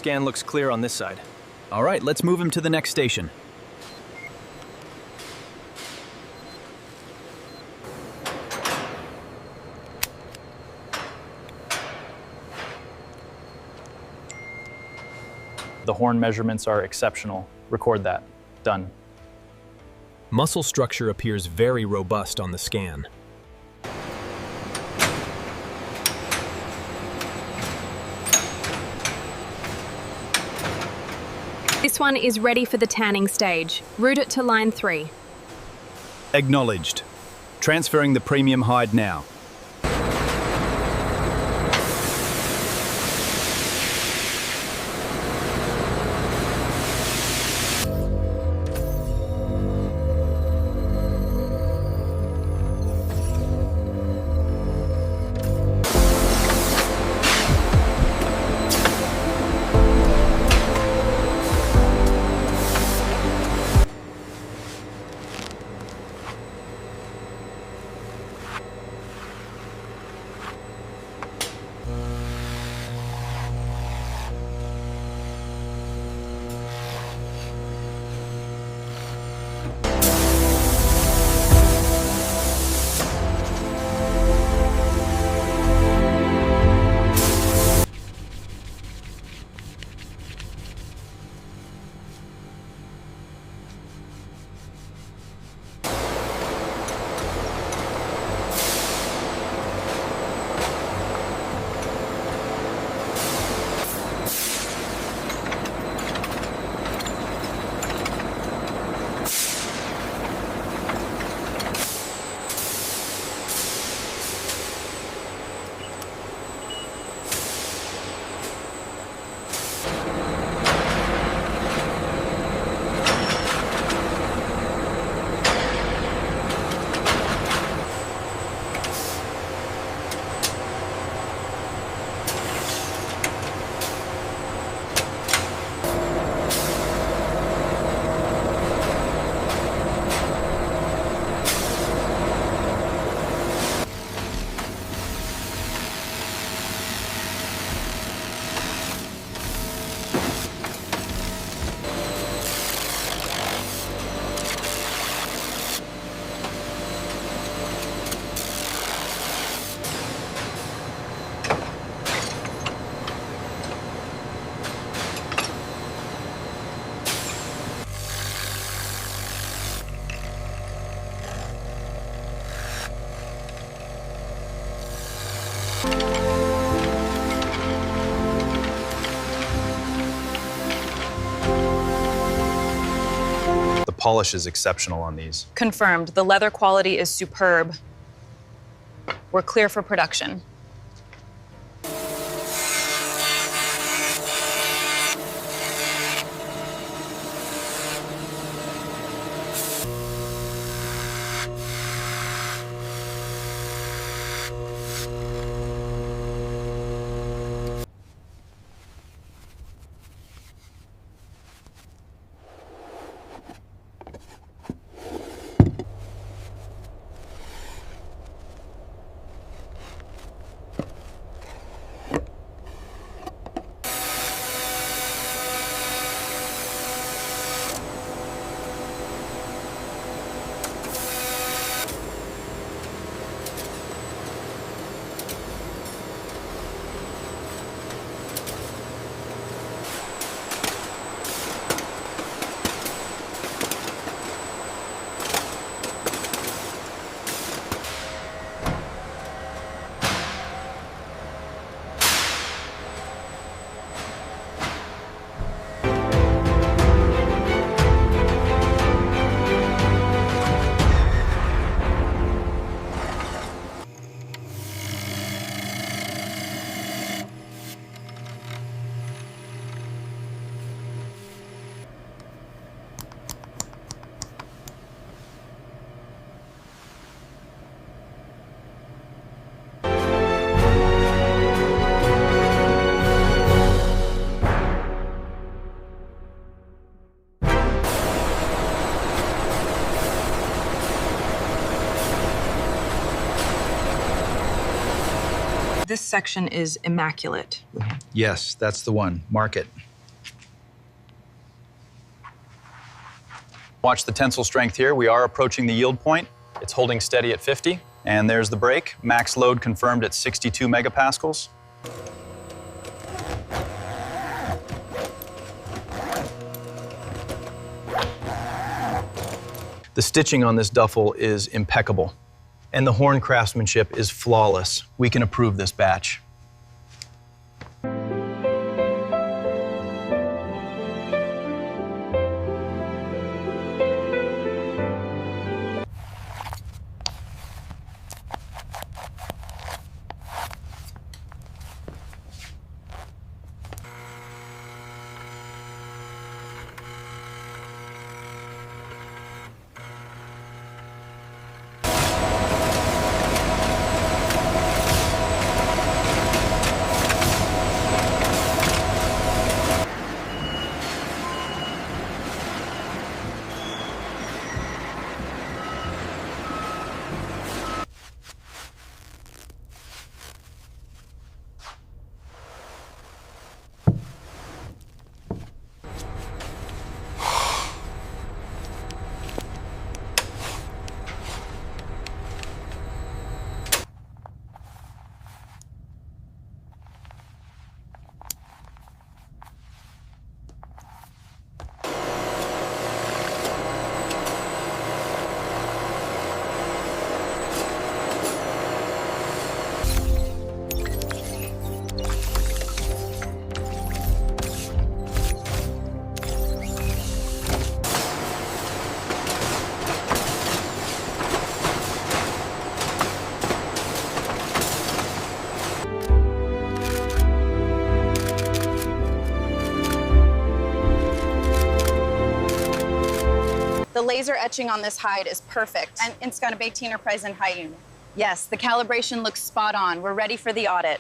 Scan looks clear on this side. All right, let's move him to the next station. The horn measurements are exceptional. Record that. Done. Muscle structure appears very robust on the scan. This one is ready for the tanning stage. Route it to line 3. Acknowledged. Transferring the premium hide now. The polish is exceptional on these. Confirmed. The leather quality is superb. We're clear for production. This section is immaculate. Yes, that's the one. Mark it. Watch the tensile strength here. We are approaching the yield point. It's holding steady at 50. And there's the brake. Max load confirmed at 62 megapascals. The stitching on this duffel is impeccable, and the horn craftsmanship is flawless. We can approve this batch. The laser etching on this hide is perfect, and it's got a Beatty Enterprise in height. Yes, the calibration looks spot on. We're ready for the audit.